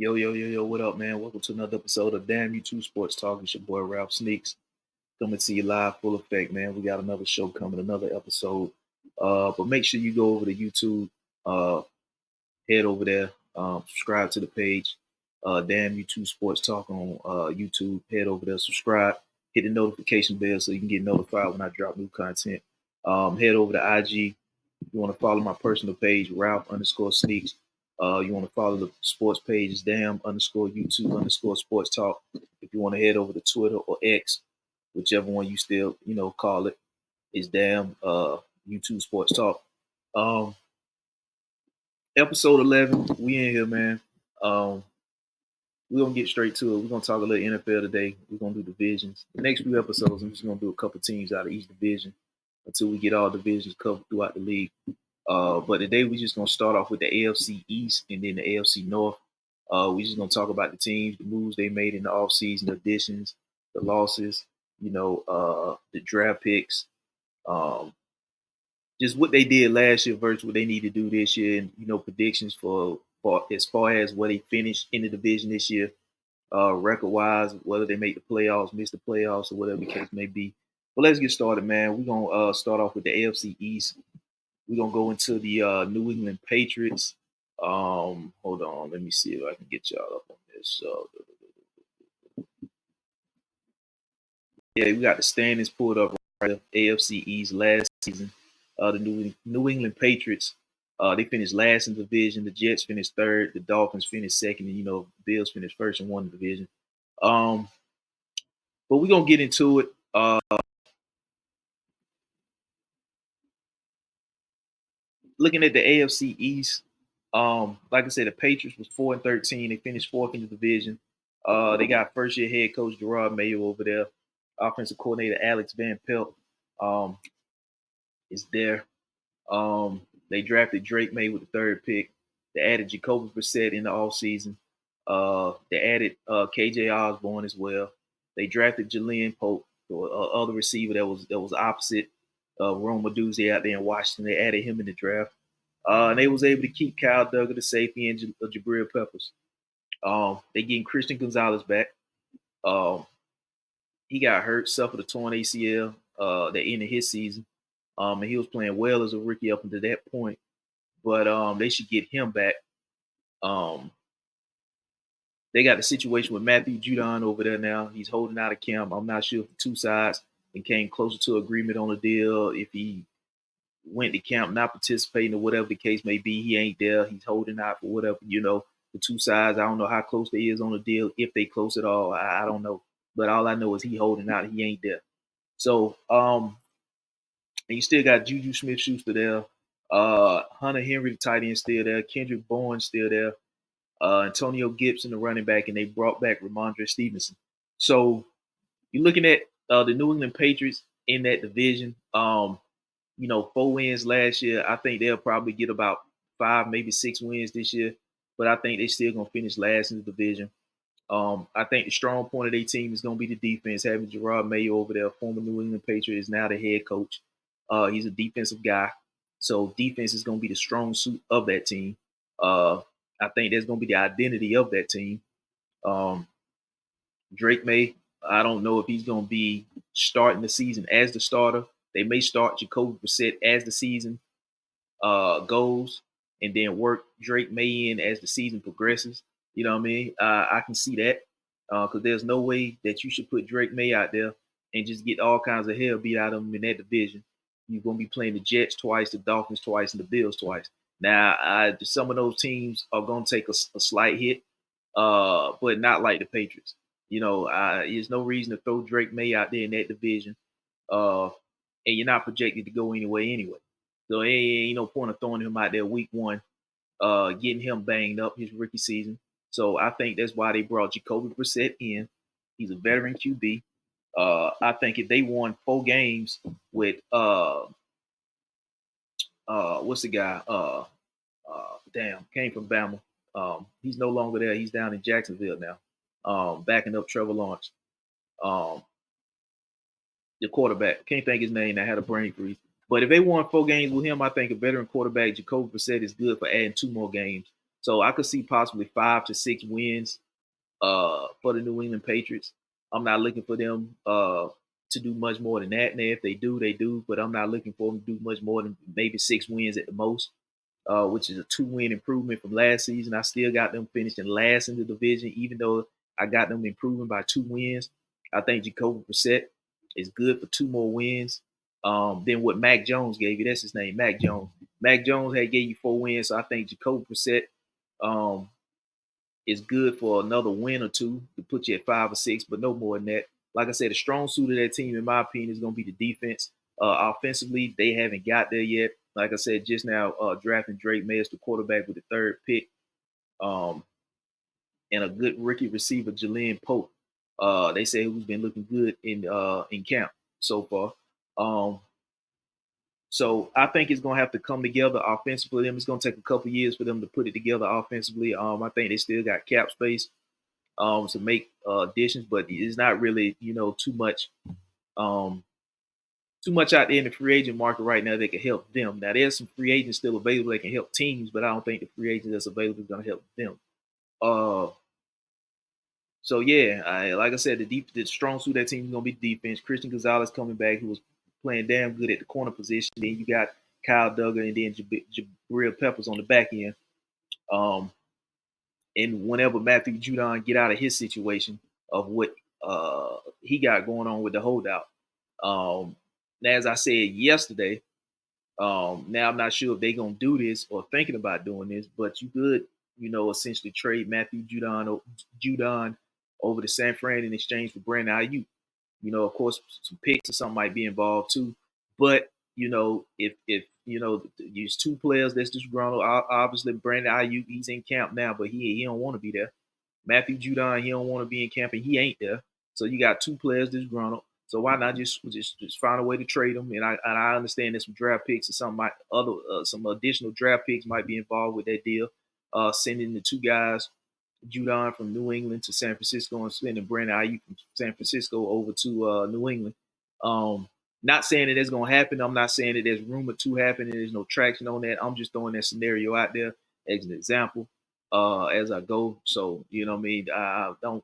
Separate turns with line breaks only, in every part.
Yo, what up, man? Welcome to another episode of Damn You Too Sportstalk. It's your boy Ralph Sneaks coming to you live, full effect, man. We got another show coming, another episode. But make sure you go over to YouTube, head over there, subscribe to the page, Damn You Too Sports Talk on YouTube. Head over there, subscribe, hit the notification bell so you can get notified when I drop new content. Head over to IG. You want to follow my personal page, Ralph underscore Sneaks. You want to follow the sports page, is Damn underscore YouTube underscore Sports Talk. If you want to head over to Twitter or X, whichever one you still, call it, is Damn YouTube Sports Talk. Um, Episode 11, we in here, man. We're going to get straight to it. We're going to talk a little NFL today. We're going to do divisions. The next few episodes, I'm just going to do a couple teams out of each division until we get all divisions covered throughout the league. But today we're just gonna start off with the AFC East and then the AFC North. We're just gonna talk about the teams, the moves they made in the offseason, the additions, the losses, the draft picks, um, just what they did last year versus what they need to do this year, and predictions for as far as where they finish in the division this year, record wise, whether they make the playoffs, miss the playoffs, or whatever the case may be. But let's get started, man. We're gonna start off with the AFC East. We're gonna go into the New England Patriots. Hold on, let me see if I can get y'all up on this. Yeah, we got the standings pulled up right there. AFC East last season. The New England Patriots. They finished last in the division. The Jets finished third. The Dolphins finished second, and Bills finished first and won the division. But we're gonna get into it. Looking at the AFC East, like I said, the Patriots was 4-13. They finished fourth in the division. They got first year head coach Gerard Mayo over there. Offensive coordinator Alex Van Pelt is there. They drafted Drake May with the third pick. They added Jacoby Brissett in the offseason. They added KJ Osborne as well. They drafted Jalen Pope, the other receiver that was opposite Rome Duzzi out there in Washington. They added him in the draft. And they was able to keep Kyle Duggar, the safety, and Jabril Peppers. They getting Christian Gonzalez back. He got hurt, suffered a torn ACL that ended his season. And he was playing well as a rookie up until that point. But they should get him back. They got the situation with Matthew Judon over there now. He's holding out of camp. I'm not sure if the two sides and came closer to agreement on a deal. If he went to camp not participating or whatever the case may be, he ain't there. He's holding out for whatever, the two sides. I don't know how close they is on the deal, if they close at all. I don't know. But all I know is he holding out. He ain't there. So, and you still got Juju Smith-Schuster there. Hunter Henry, the tight end, still there. Kendrick Bourne still there. Antonio Gibson, the running back, and they brought back Ramondre Stevenson. So you're looking at the New England Patriots in that division. 4 wins last year. I think they'll probably get about 5, maybe 6 wins this year. But I think they're still going to finish last in the division. I think the strong point of their team is going to be the defense. Having Gerard Mayo over there, former New England Patriot, is now the head coach. He's a defensive guy. So defense is going to be the strong suit of that team. I think that's going to be the identity of that team. Drake May, I don't know if he's going to be starting the season as the starter. They may start Jacoby Brissett as the season goes and then work Drake May in as the season progresses. You know what I mean? I can see that because there's no way that you should put Drake May out there and just get all kinds of hell beat out of him in that division. You're going to be playing the Jets twice, the Dolphins twice, and the Bills twice. Now, some of those teams are going to take a slight hit, but not like the Patriots. There's no reason to throw Drake May out there in that division, and you're not projected to go anyway. So ain't no point of throwing him out there week one, getting him banged up his rookie season. So I think that's why they brought Jacoby Brissett in. He's a veteran QB. I think if they won 4 games with what's the guy? Came from Bama. He's no longer there. He's down in Jacksonville now, backing up Trevor Lawrence. The quarterback, can't think his name. I had a brain freeze. But if they won 4 games with him, I think a veteran quarterback, Jacoby Brissett, is good for adding 2 more games. So I could see possibly 5 to 6 wins for the New England Patriots. I'm not looking for them to do much more than that. Now, if they do, they do. But I'm not looking for them to do much more than maybe 6 wins at the most, which is a 2-win improvement from last season. I still got them finishing last in the division, even though I got them improving by 2 wins. I think Jacoby Brissett is good for 2 more wins than what Mac Jones gave you. That's his name, Mac Jones. Mac Jones had gave you 4 wins, so I think Jacoby Brissett um, is good for another win or two to put you at 5 or 6, but no more than that. Like I said, the strong suit of that team, in my opinion, is going to be the defense. Offensively, they haven't got there yet. Like I said just now, drafting Drake May as the quarterback with the 3rd pick, um, and a good rookie receiver, Jalen Pope. They say who's been looking good in camp so far. Um, so I think it's gonna have to come together offensively. Them, it's gonna take a couple years for them to put it together offensively. I think they still got cap space to make additions, but it's not really um, too much out there in the free agent market right now that can help them. Now there's some free agents still available that can help teams, but I don't think the free agent that's available is going to help them. Uh, so yeah, like I said, the strong suit of that team is going to be defense. Christian Gonzalez coming back, who was playing damn good at the corner position. Then you got Kyle Duggar and then Jabril Peppers on the back end. Um, and whenever Matthew Judon get out of his situation of what he got going on with the holdout. As I said yesterday, now I'm not sure if they're gonna do this or thinking about doing this, but you could, essentially trade Matthew Judon over to San Fran in exchange for Brandon Ayuk. Of course, some picks or something might be involved too. But if use 2 players that's disgruntled, obviously Brandon Ayuk, he's in camp now, but he don't want to be there. Matthew Judon, he don't want to be in camp, and he ain't there. So you got 2 players disgruntled. So why not just find a way to trade them? And I understand that some draft picks or some additional draft picks might be involved with that deal. Sending the 2 guys, Judon from New England to San Francisco, and sending Brandon Ayuk from San Francisco over to New England. Um, Not saying that that's going to happen. I'm not saying that there's rumored to happen and there's no traction on that. I'm just throwing that scenario out there as an example as I go. So you know what I mean.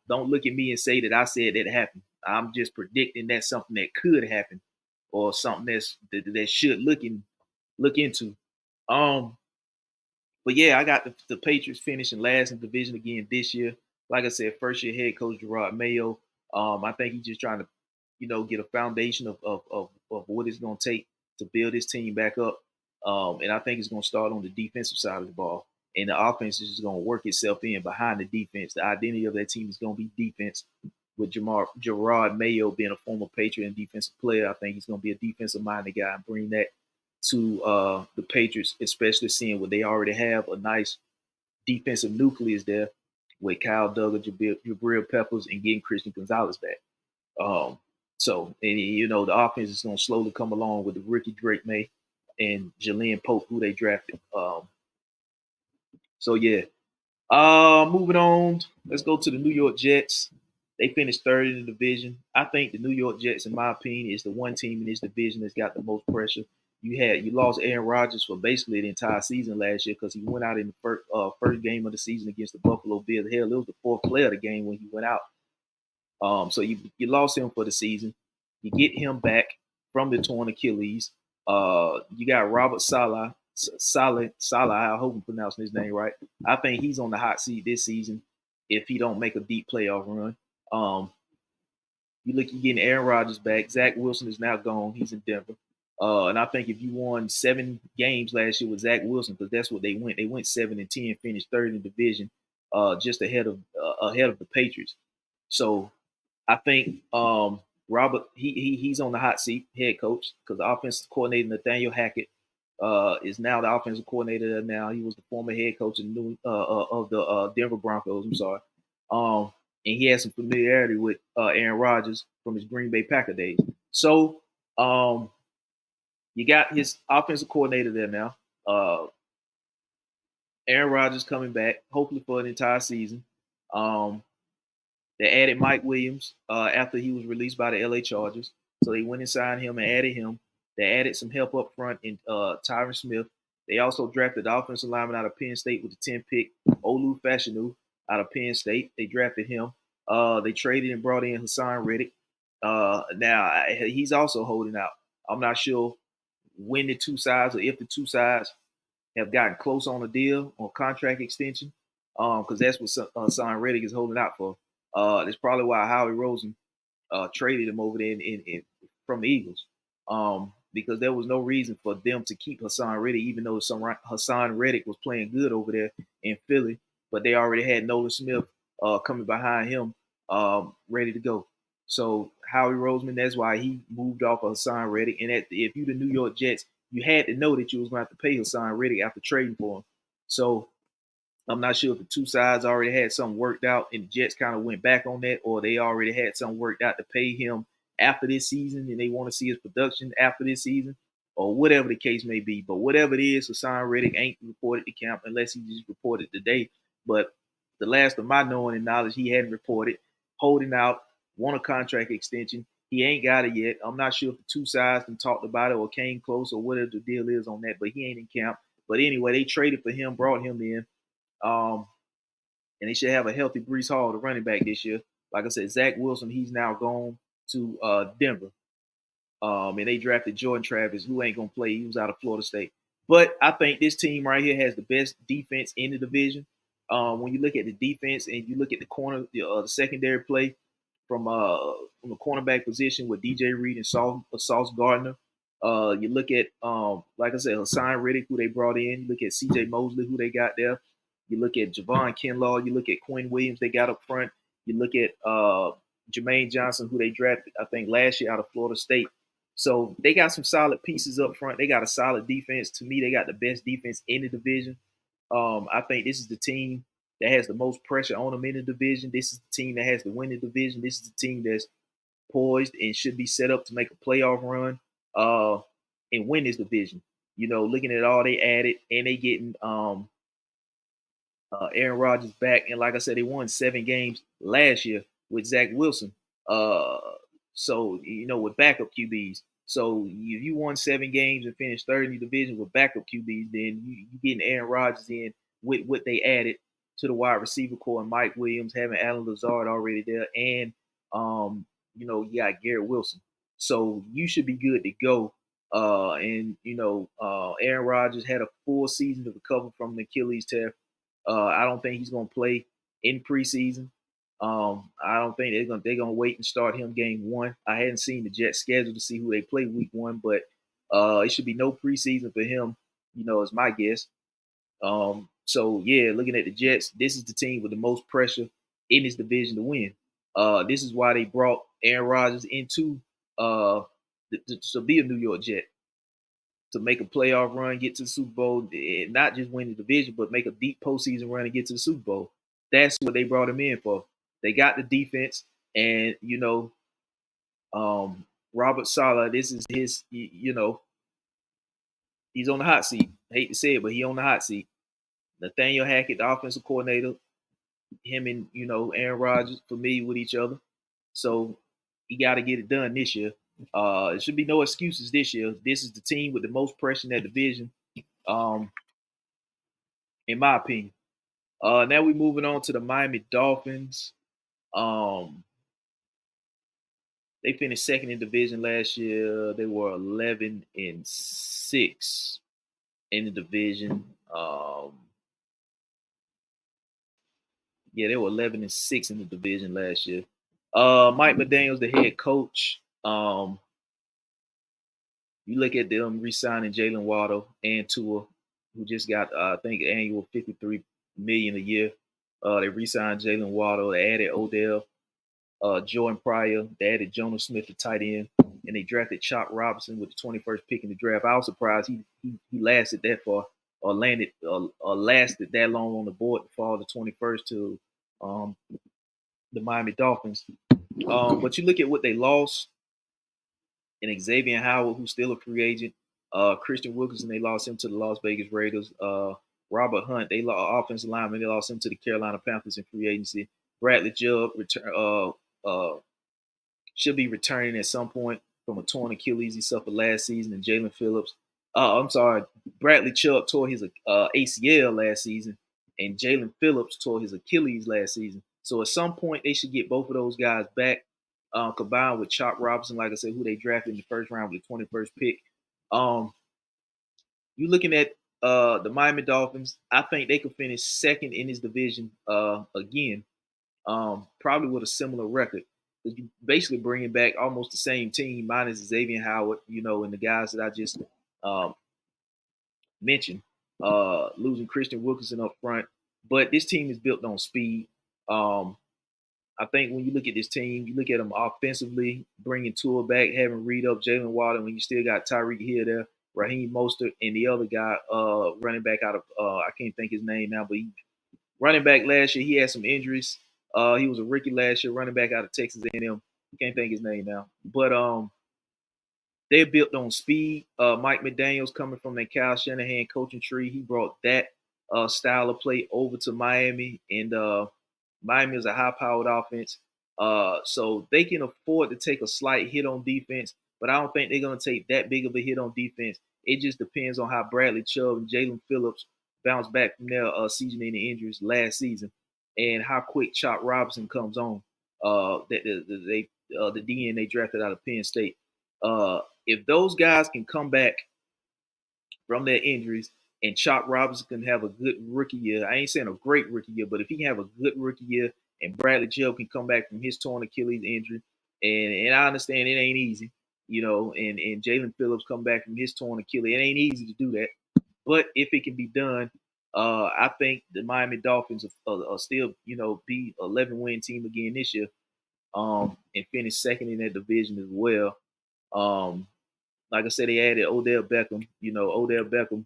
Don't look at me and say that I said that happened. I'm just predicting that's something that could happen or something that should look into. Um, but yeah, I got the Patriots finishing last in the division again this year. Like I said, first year head coach Gerard Mayo. I think he's just trying to, get a foundation of what it's going to take to build his team back up. And I think it's going to start on the defensive side of the ball. And the offense is just going to work itself in behind the defense. The identity of that team is going to be defense. With Gerard Mayo being a former Patriot and defensive player, I think he's going to be a defensive-minded guy and bring that to the Patriots, especially seeing what they already have a nice defensive nucleus there with Kyle Duggar, Jabril Peppers, and getting Christian Gonzalez back. The offense is going to slowly come along with the rookie Drake May and Jalen Pope, who they drafted. So yeah. Moving on, let's go to the New York Jets. They finished 3rd in the division. I think the New York Jets, in my opinion, is the one team in this division that's got the most pressure. You lost Aaron Rodgers for basically the entire season last year because he went out in the first game of the season against the Buffalo Bills. Hell, it was the 4th play of the game when he went out. So you lost him for the season. You get him back from the torn Achilles. You got Robert Saleh. I hope I'm pronouncing his name right. I think he's on the hot seat this season if he don't make a deep playoff run. You're getting Aaron Rodgers back. Zach Wilson is now gone. He's in Denver. And I think if you won 7 games last year with Zach Wilson, because that's what they went 7-10, finished 3rd in the division, just ahead of the Patriots. So I think Robert he's on the hot seat, head coach, because the offensive coordinator Nathaniel Hackett is now the offensive coordinator there now. He was the former head coach of the Denver Broncos. I'm sorry. And he has some familiarity with Aaron Rodgers from his Green Bay Packer days. So you got his offensive coordinator there now. Aaron Rodgers coming back, hopefully for an entire season. They added Mike Williams after he was released by the LA Chargers. So they went and signed him and added him. They added some help up front in Tyron Smith. They also drafted the offensive lineman out of Penn State with the 10th pick, Olu Fashanu out of Penn State. They drafted him. They traded and brought in Hassan Reddick. Now he's also holding out. I'm not sure when the two sides or if the two sides have gotten close on a deal or contract extension, because that's what Hassan Reddick is holding out for. That's probably why Howie Rosen traded him over there from the Eagles, because there was no reason for them to keep Hassan Reddick, even though Hassan Reddick was playing good over there in Philly, but they already had Nolan Smith coming behind him, ready to go. So Howie Roseman, that's why he moved off of Hassan Reddick. And if you the New York Jets, you had to know that you was going to have to pay Hassan Reddick after trading for him. So I'm not sure if the two sides already had something worked out and the Jets kind of went back on that, or they already had something worked out to pay him after this season and they want to see his production after this season, or whatever the case may be. But whatever it is, Hassan Reddick ain't reported to camp unless he just reported today. But the last of my knowing and knowledge, he hadn't reported, holding out, want a contract extension. He ain't got it yet. I'm not sure if the two sides can talked about it or came close or whatever the deal is on that, but he ain't in camp. But anyway, they traded for him, brought him in. And they should have a healthy Breece Hall, the running back this year. Like I said, Zach Wilson, he's now gone to Denver. And they drafted Jordan Travis, who ain't gonna play. He was out of Florida State. But I think this team right here has the best defense in the division. When you look at the defense and you look at the corner, the secondary play from the cornerback position with DJ Reed and Sauce Gardner. You look at like I said, Hassan Reddick, who they brought in. You look at C.J. Mosley, who they got there. You look at Javon Kinlaw. You look at Quinn Williams, they got up front. You look at Jermaine Johnson, who they drafted, I think, last year out of Florida State. So they got some solid pieces up front. They got a solid defense. To me, they got the best defense in the division. I think this is the team that has the most pressure on them in the division. This is the team that has to win the division. This is the team that's poised and should be set up to make a playoff run and win this division. You know, looking at all they added, and they getting Aaron Rodgers back, and like I said, they won 7 games last year with Zach Wilson. Uh, so you know, with backup QBs. So if you won 7 games and finished third in the division with backup QBs, then you getting Aaron Rodgers in with what they added to the wide receiver core and Mike Williams, having Alan Lazard already there, and you know, you got Garrett Wilson. So you should be good to go. And you know, Aaron Rodgers had a full season to recover from an Achilles tear. I don't think he's going to play in preseason. I don't think they're gonna wait and start him game 1. I hadn't seen the Jets schedule to see who they play week 1, but it should be no preseason for him. You know, is my guess. So yeah, looking at the Jets, this is the team with the most pressure in this division to win. This is why they brought Aaron Rodgers into to be a New York Jet, to make a playoff run, get to the Super Bowl, and not just win the division, but make a deep postseason run and get to the Super Bowl. That's what they brought him in for. They got the defense, and you know, Robert Saleh. This is his. You know, he's on the hot seat. I hate to say it, but he on the hot seat. Nathaniel Hackett, the offensive coordinator, him and you know Aaron Rodgers familiar with each other, so he got to get it done this year. It should be no excuses this year. This is the team with the most pressure in that division, um, in my opinion. Now we're moving on to the Miami Dolphins. Um, they finished second in division last year. They were 11-6 in the division. Yeah, they were 11-6 in the division last year. Mike McDaniel's the head coach. You look at them re-signing Jalen Waddle and Tua, who just got I think annual $53 million a year. They re-signed Jalen Waddle. They added Odell, Jordan Pryor. They added Jonas Smith, the tight end, and they drafted Chop Robinson with the 21st pick in the draft. I was surprised he lasted that far or landed or lasted that long on the board to fall the 21st to the Miami Dolphins. But you look at what they lost, and Xavier Howard, who's still a free agent. Christian Wilkinson, they lost him to the Las Vegas Raiders. Robert Hunt, they lost offensive lineman, they lost him to the Carolina Panthers in free agency. Bradley Chubb should be returning at some point from a torn Achilles he suffered last season. And Jalen Phillips, I'm sorry, Bradley Chubb tore his ACL last season, and Jalen Phillips tore his Achilles last season. So at some point, they should get both of those guys back, combined with Chop Robinson, like I said, who they drafted in the first round with the 21st pick. Um, you looking at the Miami Dolphins? I think they could finish second in this division again, probably with a similar record. You basically bringing back almost the same team, minus Xavier Howard, and the guys that I just um, mentioned, losing Christian Wilkinson up front. But this team is built on speed. Um, I think when you look at this team, you look at them offensively, bringing Tua back, having Reed up, Jalen Waddle, when you still got Tyreek Hill there, Raheem Mostert, and the other guy, running back out of I can't think his name now, but he running back last year, he had some injuries. He was a rookie last year, running back out of Texas A&M. Can't think his name now, but they're built on speed. Mike McDaniel's coming from that Kyle Shanahan coaching tree. He brought that style of play over to Miami, and Miami is a high-powered offense, so they can afford to take a slight hit on defense. But I don't think they're going to take that big of a hit on defense. It just depends on how Bradley Chubb and Jalen Phillips bounce back from their season-ending injuries last season, and how quick Chop Robinson comes on. The DN they drafted out of Penn State. If those guys can come back from their injuries and Chop Robinson can have a good rookie year, I ain't saying a great rookie year, but if he can have a good rookie year and Bradley Chubb can come back from his torn Achilles injury, and I understand it ain't easy, and Jalen Phillips come back from his torn Achilles, it ain't easy to do that. But if it can be done, I think the Miami Dolphins will still, be 11-win team again this year, and finish second in that division as well. Um, like I said, they added Odell Beckham. Odell Beckham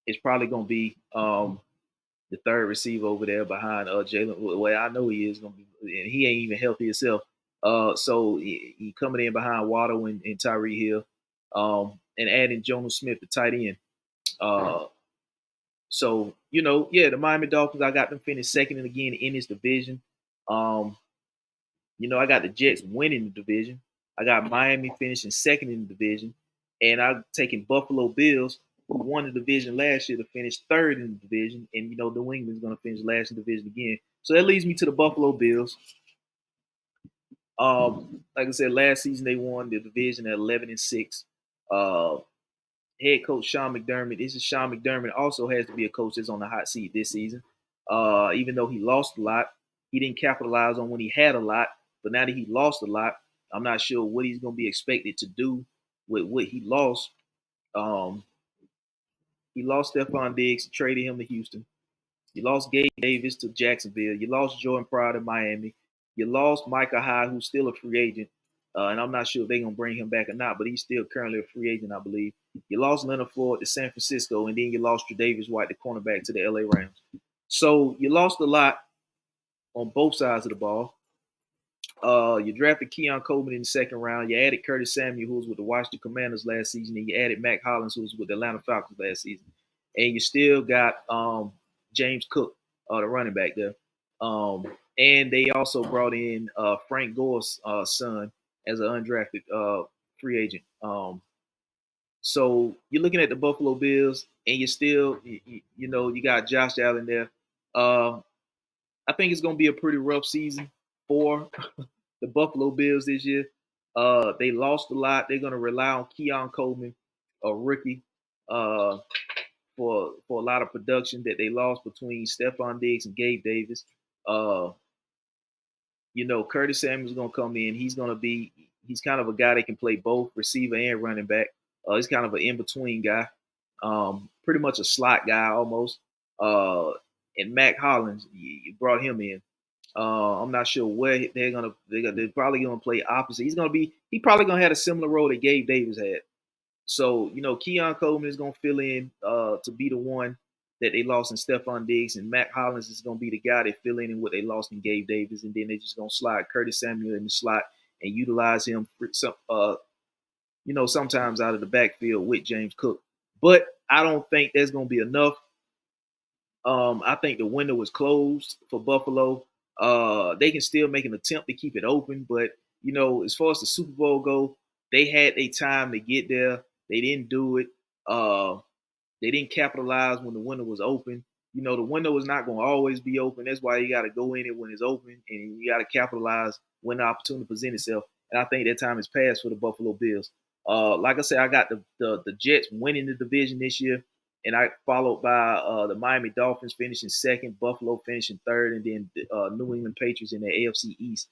is probably going to be the third receiver over there behind Jalen. Well, I know he is going to be, and he ain't even healthy himself. So he coming in behind Waddle and Tyree Hill, and adding Jonas Smith, the tight end. So yeah, the Miami Dolphins, I got them finish second and again in this division. Um, I got the Jets winning the division. I got Miami finishing second in the division, and I'm taking Buffalo Bills, who won the division last year, to finish third in the division, and New England's going to finish last in the division again. So that leads me to the Buffalo Bills. Like I said, last season they won the division at 11-6. Uh, Head coach Sean McDermott. This is Sean McDermott also has to be a coach that's on the hot seat this season. Even though he lost a lot, he didn't capitalize on when he had a lot. But now that he lost a lot, I'm not sure what he's going to be expected to do with what he lost. Um, he lost Stephon Diggs, traded him to Houston. You lost Gabe Davis to Jacksonville. You lost Jordan Pryor to Miami. You lost Micah Hyde, who's still a free agent. And I'm not sure if they're going to bring him back or not, but he's still currently a free agent, I believe. You lost Leonard Floyd to San Francisco, and then you lost Tre'Davious White, the cornerback, to the LA Rams. So you lost a lot on both sides of the ball. You drafted Keon Coleman in the second round. You added Curtis Samuel, who was with the Washington Commanders last season, and you added Mac Hollins, who was with the Atlanta Falcons last season. And you still got James Cook, the running back there. And they also brought in Frank Gore's son as an undrafted free agent. So you're looking at the Buffalo Bills, and you still, you got Josh Allen there. I think it's going to be a pretty rough season for the Buffalo Bills this year. They lost a lot. They're going to rely on Keon Coleman, a rookie, for a lot of production that they lost between Stephon Diggs and Gabe Davis. Uh, Curtis Samuel's going to come in. He's kind of a guy that can play both receiver and running back. He's kind of an in-between guy, pretty much a slot guy almost. And Mac Hollins, you brought him in. I'm not sure where they're probably gonna play opposite. He probably gonna have a similar role that Gabe Davis had. So, Keon Coleman is gonna fill in to be the one that they lost in Stephon Diggs, and Mac Hollins is gonna be the guy that fill in what they lost in Gabe Davis, and then they're just gonna slide Curtis Samuel in the slot and utilize him for some sometimes out of the backfield with James Cook. But I don't think that's gonna be enough. I think the window is closed for Buffalo. They can still make an attempt to keep it open, but as far as the Super Bowl go, they had a time to get there. They didn't do it. They didn't capitalize when the window was open. You know, the window is not going to always be open. That's why you got to go in it when it's open, and you got to capitalize when the opportunity presents itself. And I think that time has passed for the Buffalo Bills. Like I said, I got the Jets winning the division this year, and I followed by the Miami Dolphins finishing second, Buffalo finishing third, and then New England Patriots in the AFC East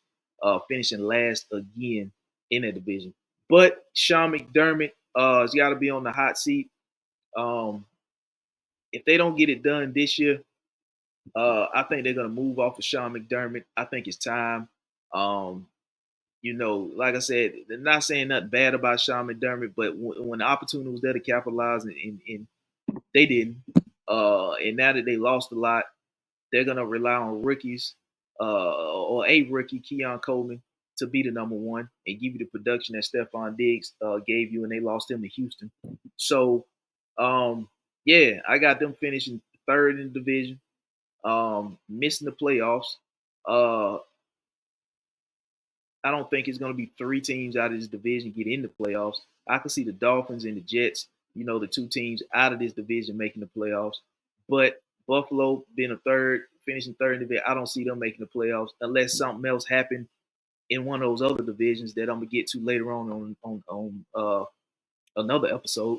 finishing last again in the division. But Sean McDermott has got to be on the hot seat. Um, if they don't get it done this year, I think they're gonna move off of Sean McDermott. I think it's time. Um, you know, like I said, they're not saying nothing bad about Sean McDermott, but when the opportunity was there to capitalize, and they didn't. And now that they lost a lot, they're gonna rely on rookies, or a rookie, Keon Coleman, to be the number one and give you the production that Stephon Diggs gave you, and they lost him to Houston. So, yeah, I got them finishing third in the division, missing the playoffs. Uh, I don't think it's going to be three teams out of this division get in the playoffs. I can see the Dolphins and the Jets, you know, the two teams out of this division making the playoffs. But Buffalo being a third, finishing third in the division, I don't see them making the playoffs unless something else happened in one of those other divisions that I'm gonna get to later on another episode.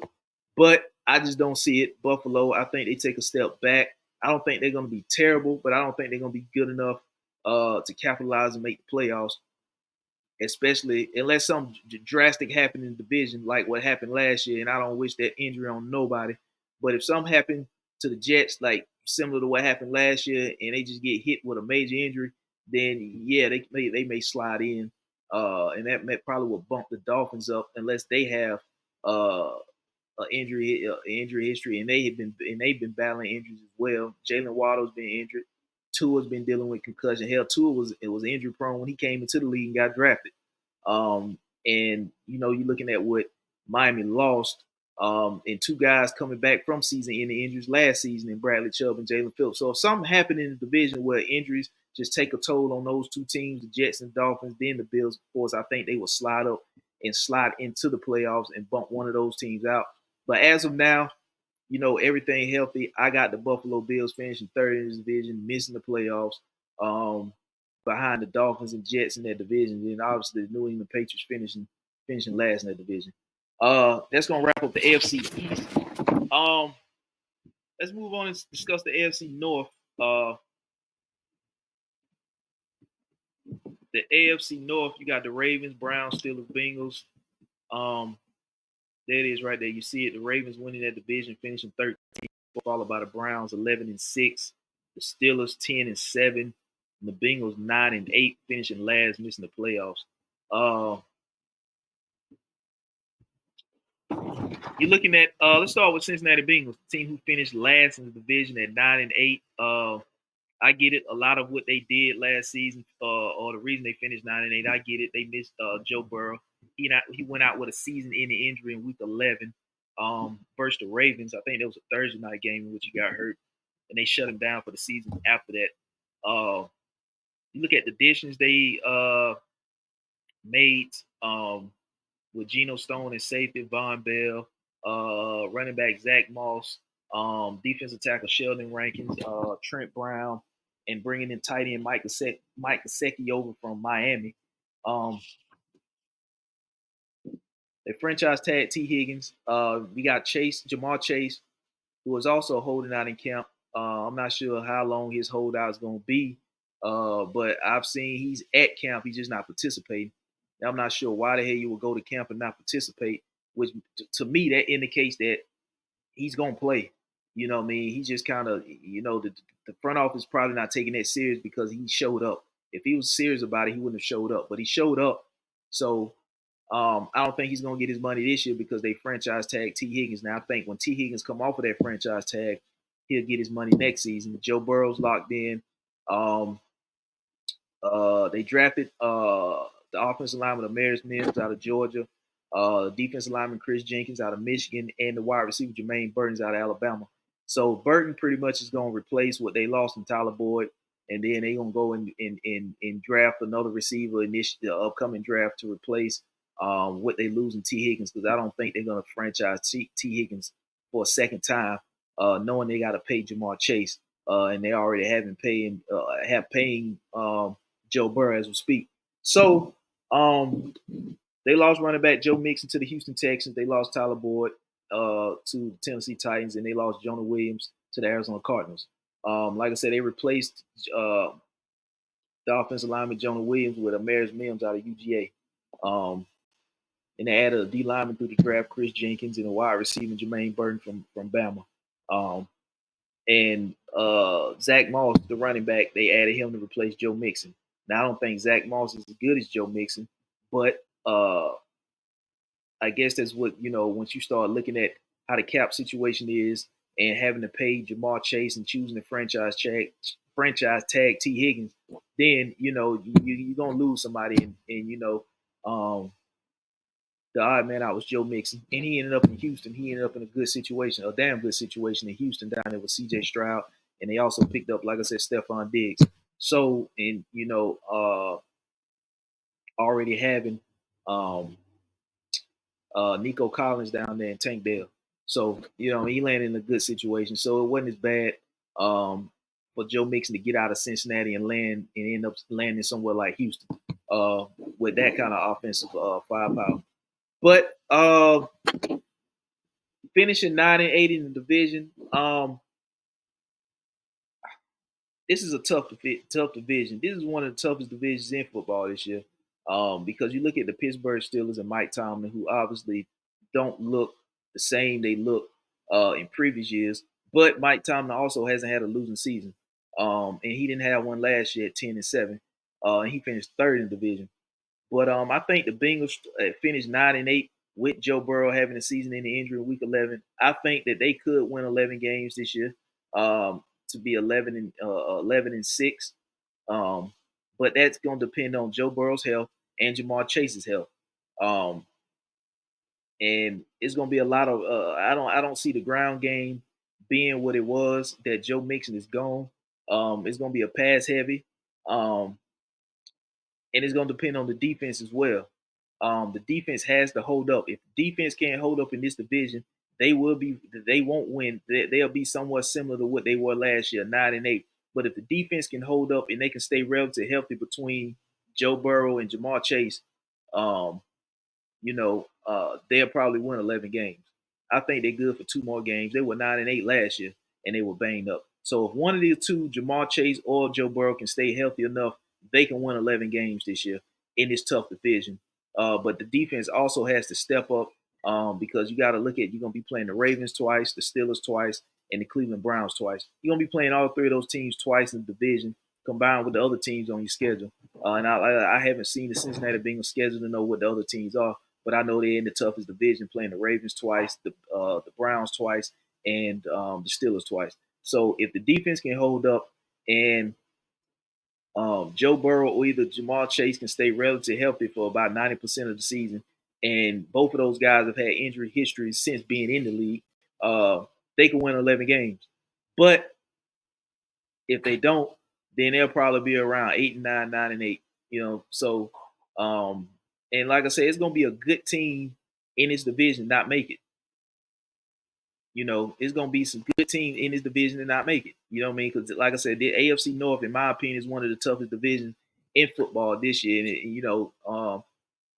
But I just don't see it. Buffalo, I think they take a step back. I don't think they're going to be terrible, but I don't think they're going to be good enough to capitalize and make the playoffs, especially unless something drastic happened in the division like what happened last year. And I don't wish that injury on nobody. But if something happened to the Jets, like similar to what happened last year, and they just get hit with a major injury, then yeah, they may slide in, and that may probably will bump the Dolphins up unless they have uh, injury history, and they've been battling injuries as well. Jalen Waddle's been injured. Tua's been dealing with concussion. Hell, Tua was injury prone when he came into the league and got drafted. Um, and you know, you're looking at what Miami lost, and two guys coming back from season-ending injuries last season in Bradley Chubb and Jalen Phillips. So if something happened in the division where injuries just take a toll on those two teams, the Jets and Dolphins, then the Bills, of course, I think they will slide up and slide into the playoffs and bump one of those teams out. But as of now, you know, everything healthy. I got the Buffalo Bills finishing third in this division, missing the playoffs, um, behind the Dolphins and Jets in that division. And then obviously the New England Patriots finishing last in that division. That's gonna wrap up the AFC East. Um, let's move on and discuss the AFC North. Uh, the AFC North, you got the Ravens, Browns, Steelers, Bengals. Um, there it is right there. You see it. The Ravens winning that division, finishing 13th, followed by the Browns 11-6, the Steelers 10-7, and the Bengals 9-8, finishing last, missing the playoffs. You're looking at let's start with Cincinnati Bengals, the team who finished last in the division at 9-8. I get it. A lot of what they did last season, or the reason they finished 9-8, I get it. They missed Joe Burrow. He went out with a season-ending injury in Week 11 versus the Ravens. I think that was a Thursday night game in which he got hurt, and they shut him down for the season after that. You look at the additions they made with Geno Stone and safety, Von Bell, running back Zach Moss, defensive tackle Sheldon Rankins, Trent Brown, and bringing in tight end Mike Gesicki over from Miami. They franchise tag T. Higgins. We got Jamar Chase, who is also holding out in camp. I'm not sure how long his holdout is going to be, but I've seen he's at camp. He's just not participating. I'm not sure why the hell you would go to camp and not participate, which to me that indicates that he's going to play. You know what I mean? He's just kind of, you know, the front office probably not taking that serious because he showed up. If he was serious about it, he wouldn't have showed up. But he showed up. So I don't think he's going to get his money this year because they franchise tag T. Higgins. Now, I think when T. Higgins come off of that franchise tag, he'll get his money next season. Joe Burrow's locked in. They drafted the offensive lineman Amaris Mims out of Georgia, defensive lineman Chris Jenkins out of Michigan, and the wide receiver Jermaine Burton's out of Alabama. So Burton pretty much is going to replace what they lost in Tyler Boyd, and then they're going to go and draft another receiver in the upcoming draft to replace what they losing T. Higgins, because I don't think they're going to franchise T. Higgins for a second time, knowing they got to pay Jamar Chase, and they already have paying Joe Burrow as we speak. So they lost running back Joe Mixon to the Houston Texans. They lost Tyler Boyd to Tennessee Titans, and they lost Jonah Williams to the Arizona Cardinals. Like I said, they replaced the offensive lineman Jonah Williams with Amaris Mims out of UGA. And they added a D lineman through the draft, Chris Jenkins, and a wide receiver, Jermaine Burton from Bama. And Zach Moss, the running back, they added him to replace Joe Mixon. Now, I don't think Zach Moss is as good as Joe Mixon, but I guess that's what, once you start looking at how the cap situation is and having to pay Jamar Chase and choosing the franchise tag T. Higgins, then, you're going to lose somebody. And the odd man out was Joe Mixon, and he ended up in Houston. He ended up in a good situation, a damn good situation in Houston down there with C.J. Stroud, and they also picked up, like I said, Stephon Diggs. So, and already having Nico Collins down there and Tank Dell. So, he landed in a good situation. So it wasn't as bad for Joe Mixon to get out of Cincinnati and end up landing somewhere like Houston with that kind of offensive firepower. But finishing 9-8 in the division, this is a tough division. This is one of the toughest divisions in football this year, because you look at the Pittsburgh Steelers and Mike Tomlin, who obviously don't look the same they look in previous years. But Mike Tomlin also hasn't had a losing season, and he didn't have one last year at 10-7. And he finished third in the division. But I think the Bengals finished 9-8 with Joe Burrow having a season-ending injury in Week 11. I think that they could win 11 games this year, to be 11-6. But that's going to depend on Joe Burrow's health and Jamar Chase's health. And it's going to be a lot of I don't see the ground game being what it was that Joe Mixon is gone. It's going to be a pass heavy. And it's going to depend on the defense as well. The defense has to hold up. If the defense can't hold up in this division, they won't win. They'll be somewhat similar to what they were last year, 9-8. But if the defense can hold up and they can stay relatively healthy between Joe Burrow and Jamar Chase, they'll probably win 11 games. I think they're good for 2 more games. They were 9-8 last year, and they were banged up. So if one of the two, Jamar Chase or Joe Burrow, can stay healthy enough, they can win 11 games this year in this tough division. But the defense also has to step up, because you got to look at, you're going to be playing the Ravens twice, the Steelers twice, and the Cleveland Browns twice. You're going to be playing all 3 of those teams twice in the division, combined with the other teams on your schedule. And I haven't seen the Cincinnati Bengals schedule to know what the other teams are, but I know they're in the toughest division, playing the Ravens twice, the Browns twice, and the Steelers twice. So if the defense can hold up and Joe Burrow or either Jamar Chase can stay relatively healthy for about 90% of the season, and both of those guys have had injury history since being in the league, they can win 11 games. But if they don't, then they'll probably be around 8-9, 9-8. So and like I said, it's gonna be a good team in this division not make it. It's gonna be some good teams in this division and not make it. You know what I mean? Because like I said, the AFC North, in my opinion, is one of the toughest divisions in football this year. And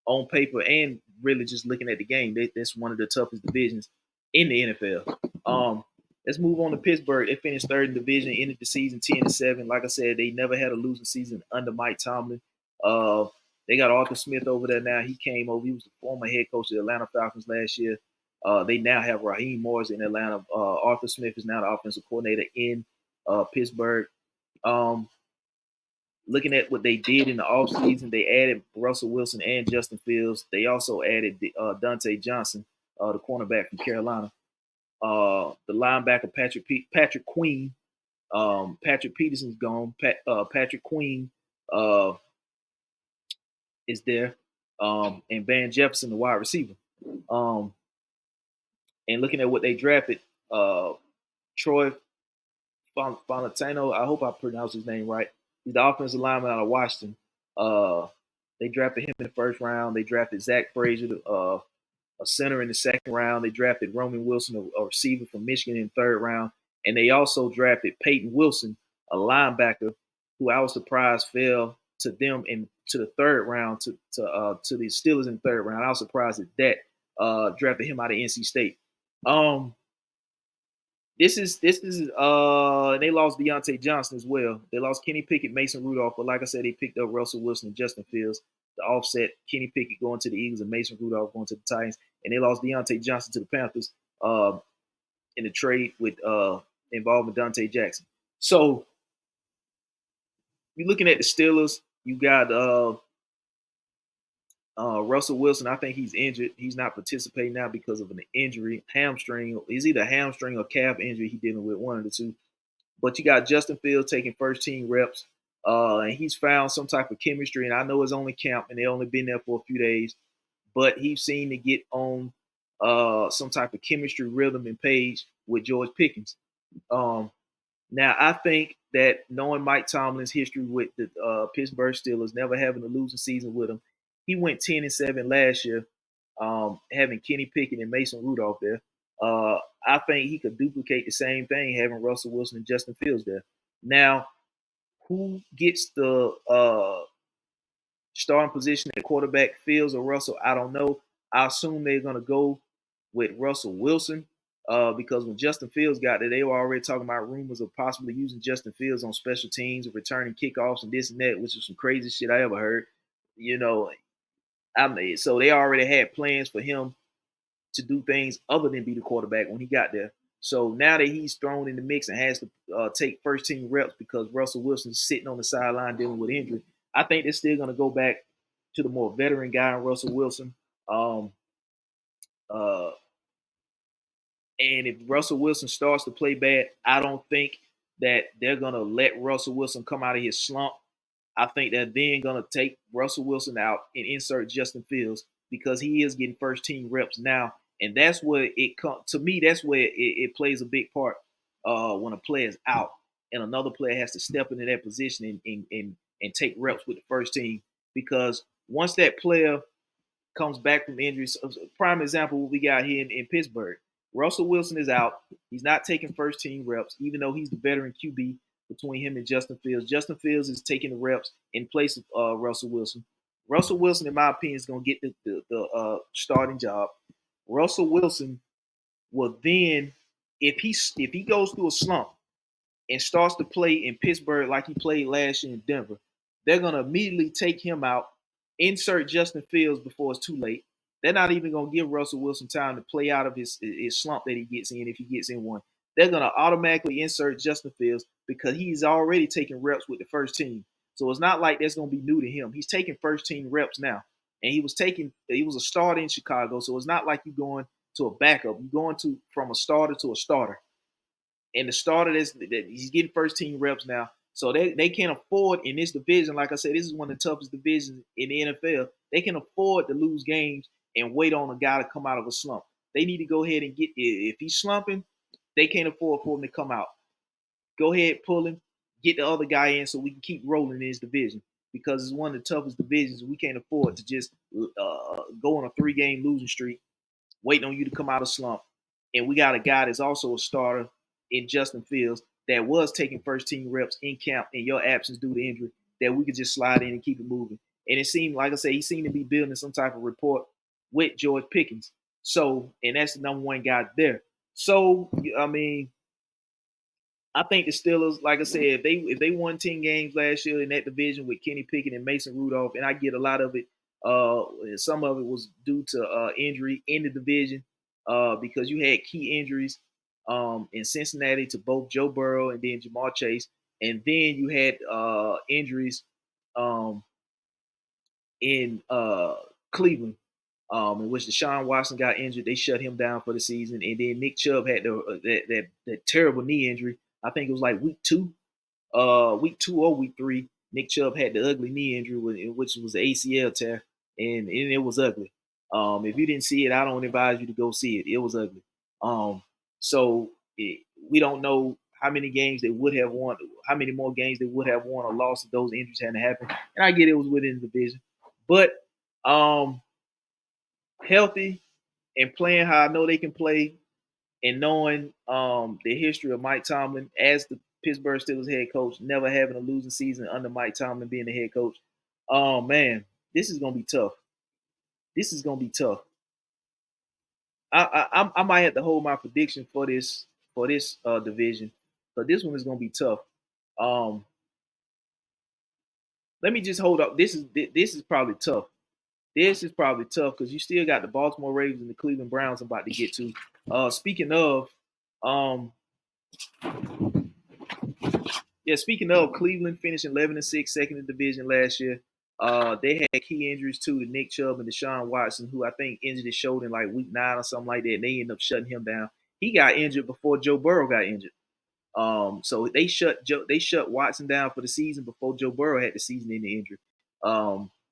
on paper and really just looking at the game, that's one of the toughest divisions in the NFL. Let's move on to Pittsburgh. They finished third in the division, ended the season 10-7. Like I said, they never had a losing season under Mike Tomlin. They got Arthur Smith over there now. He came over. He was the former head coach of the Atlanta Falcons last year. They now have Raheem Morris in Atlanta. Arthur Smith is now the offensive coordinator in Pittsburgh. Looking at what they did in the offseason, they added Russell Wilson and Justin Fields. They also added Dante Johnson, the cornerback from Carolina. The linebacker Patrick Queen. Patrick Peterson's gone. Patrick Queen is there, and Van Jefferson, the wide receiver. And looking at what they drafted, Troy Fontaine, I hope I pronounced his name right. He's the offensive lineman out of Washington. They drafted him in the first round. They drafted Zach Frazier, a center in the second round. They drafted Roman Wilson, a receiver from Michigan, in the third round. And they also drafted Peyton Wilson, a linebacker, who I was surprised fell to them to the third round, to the Steelers in the third round. I was surprised at that. Drafted him out of NC State. This is they lost Deontay Johnson as well. They lost Kenny Pickett, Mason Rudolph, but like I said, they picked up Russell Wilson and Justin Fields to offset Kenny Pickett going to the Eagles and Mason Rudolph going to the Titans. And they lost Deontay Johnson to the Panthers in the trade with involving Dante Jackson. So you're looking at the Steelers. You got Russell Wilson. I think he's injured. He's not participating now because of an injury, hamstring. It's either hamstring or calf injury he's dealing with, one of the two. But you got Justin Fields taking first team reps, and he's found some type of chemistry. And I know it's only camp, and they only been there for a few days, but he seemed to get on some type of chemistry, rhythm, and page with George Pickens. Now, I think that knowing Mike Tomlin's history with the Pittsburgh Steelers, never having a losing season with him, he went 10-7 last year, having Kenny Pickett and Mason Rudolph there. I think he could duplicate the same thing, having Russell Wilson and Justin Fields there. Now, who gets the starting position at quarterback, Fields or Russell? I don't know. I assume they're going to go with Russell Wilson because when Justin Fields got there, they were already talking about rumors of possibly using Justin Fields on special teams, of returning kickoffs and this and that, which is some crazy shit I ever heard. So they already had plans for him to do things other than be the quarterback when he got there. So now that he's thrown in the mix and has to take first team reps because Russell Wilson's sitting on the sideline dealing with injury, I think they're still going to go back to the more veteran guy, Russell Wilson. And if Russell Wilson starts to play bad, I don't think that they're going to let Russell Wilson come out of his slump. I think they're then going to take Russell Wilson out and insert Justin Fields because he is getting first team reps now. And that's where it comes to me. That's where it plays a big part when a player is out and another player has to step into that position and take reps with the first team. Because once that player comes back from injuries, prime example what we got here in Pittsburgh, Russell Wilson is out. He's not taking first team reps, even though he's the veteran QB between him and Justin Fields. Justin Fields is taking the reps in place of Russell Wilson. Russell Wilson, in my opinion, is going to get the starting job. Russell Wilson will then, if he goes through a slump and starts to play in Pittsburgh like he played last year in Denver, they're going to immediately take him out, insert Justin Fields before it's too late. They're not even going to give Russell Wilson time to play out of his slump that he gets in if he gets in one. They're going to automatically insert Justin Fields because he's already taking reps with the first team. So it's not like that's going to be new to him. He's taking first team reps now. And he was a starter in Chicago. So it's not like you're going to a backup. You're going from a starter to a starter. And the starter that he's getting first team reps now. So they can't afford in this division. Like I said, this is one of the toughest divisions in the NFL. They can afford to lose games and wait on a guy to come out of a slump. They need to go ahead and if he's slumping, they can't afford for him to come out. Go ahead, pull him, get the other guy in so we can keep rolling in this division because it's one of the toughest divisions. We can't afford to just go on a 3-game losing streak, waiting on you to come out of slump. And we got a guy that's also a starter in Justin Fields that was taking first team reps in camp in your absence due to injury that we could just slide in and keep it moving. And it seemed, like I say, he seemed to be building some type of rapport with George Pickens. So, and that's the number one guy there. So, I mean, I think the Steelers, like I said, if they won 10 games last year in that division with Kenny Pickett and Mason Rudolph, and I get a lot of it, some of it was due to injury in the division because you had key injuries in Cincinnati to both Joe Burrow and then Jamar Chase, and then you had injuries in Cleveland. In which Deshaun Watson got injured, they shut him down for the season, and then Nick Chubb had that terrible knee injury. I think it was like week 2 or week 3. Nick Chubb had the ugly knee injury, which was the ACL tear, and it was ugly. If you didn't see it, I don't advise you to go see it. It was ugly. We don't know how many games they would have won, how many more games they would have won or lost if those injuries hadn't happened. And I get it was within the division. But healthy and playing how I know they can play, and knowing the history of Mike Tomlin as the Pittsburgh Steelers head coach, never having a losing season under Mike Tomlin being the head coach. Oh man, this is gonna be tough. This is gonna be tough. I might have to hold my prediction for this division, but this one is gonna be tough. Um, Let me just hold up. This is probably tough. This is probably tough because you still got the Baltimore Ravens and the Cleveland Browns I'm about to get to. Speaking of, um, yeah, speaking of Cleveland finishing 11-6, second in the division last year. They had key injuries too to Nick Chubb and Deshaun Watson, who I think injured his shoulder in like week 9 or something like that. And they ended up shutting him down. He got injured before Joe Burrow got injured. So they shut Watson down for the season before Joe Burrow had the season-ending injury.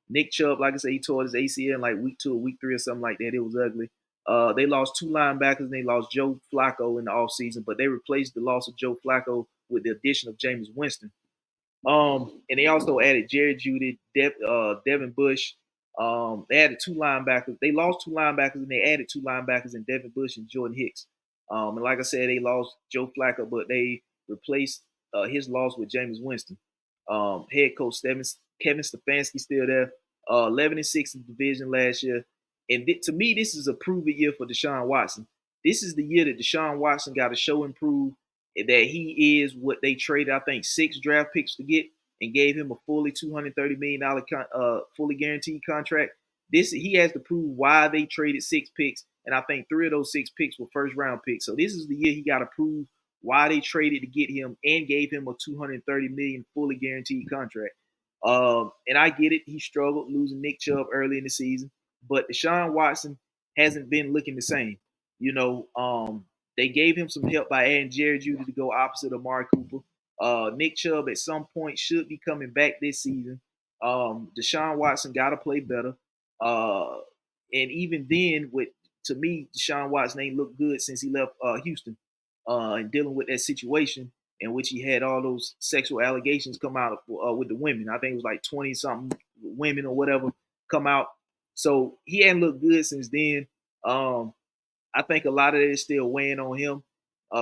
Nick Chubb, like I said, he tore his ACL in like week 2 or week 3 or something like that. It was ugly. They lost 2 linebackers and they lost Joe Flacco in the offseason, but they replaced the loss of Joe Flacco with the addition of Jameis Winston. And they also added Jerry Jeudy, Devin Bush. They added 2 linebackers. They lost 2 linebackers and they added 2 linebackers in Devin Bush and Jordan Hicks. And like I said, they lost Joe Flacco, but they replaced his loss with Jameis Winston. Head coach Kevin Stefanski still there. 11-6 in the division last year. And to me, this is a proven year for Deshaun Watson. This is the year that Deshaun Watson got to show and prove that he is what they traded, I think, 6 draft picks to get and gave him a fully $230 million fully guaranteed contract. He has to prove why they traded 6 picks, and I think 3 of those 6 picks were first round picks. So this is the year he got to prove why they traded to get him and gave him a $230 million fully guaranteed contract. And I get it, he struggled losing Nick Chubb early in the season, but Deshaun Watson hasn't been looking the same. You know, they gave him some help by adding Jerry Jeudy to go opposite of Amari Cooper. Nick Chubb at some point should be coming back this season. Deshaun Watson got to play better. And even then, with to me, Deshaun Watson ain't looked good since he left Houston and dealing with that situation in which he had all those sexual allegations come out with the women. I think it was like 20 something women or whatever come out. So he hadn't looked good since then. I think a lot of that is still weighing on him,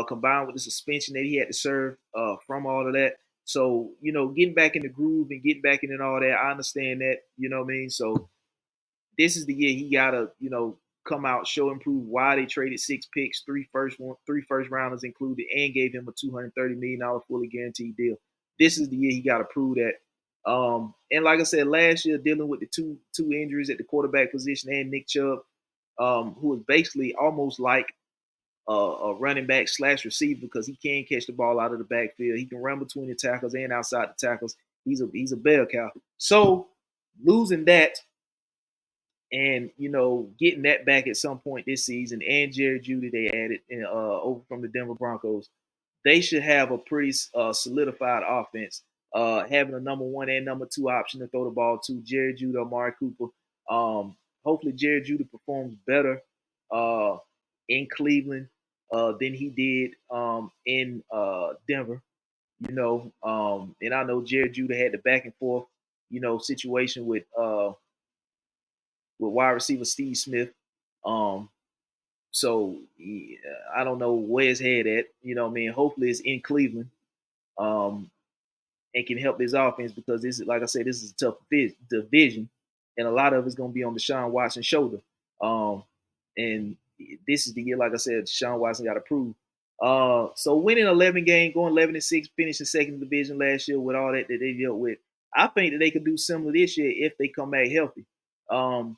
combined with the suspension that he had to serve from all of that. So, you know, getting back in the groove and getting back in and all that, I understand that, you know what I mean? So this is the year he gotta, you know, come out, show and prove why they traded 6 picks, 3 first rounders included, and gave him a $230 million fully guaranteed deal. This is the year he gotta prove that. And like I said, last year dealing with the two injuries at the quarterback position and Nick Chubb, who is basically almost like a running back slash receiver because he can catch the ball out of the backfield. He can run between the tackles and outside the tackles. He's a bell cow. So losing that and you know getting that back at some point this season, and Jerry Jeudy they added over from the Denver Broncos, they should have a pretty solidified offense. Having a number 1 and number 2 option to throw the ball to Jerry Jeudy or Amari Cooper. Hopefully Jerry Jeudy performs better in Cleveland than he did in Denver. You know, and I know Jerry Jeudy had the back and forth, you know, situation with wide receiver Steve Smith. Um, so yeah, I don't know where his head at. You know, what I mean, hopefully it's in Cleveland, um, and can help this offense because this is, like I said, this is a tough division, and a lot of it's going to be on Deshaun Watson's shoulder. Um, and this is the year, like I said, Deshaun Watson got to prove. So winning 11 games, going 11-6, finishing second in the division last year with all that they dealt with, I think that they could do similar this year if they come back healthy. Um,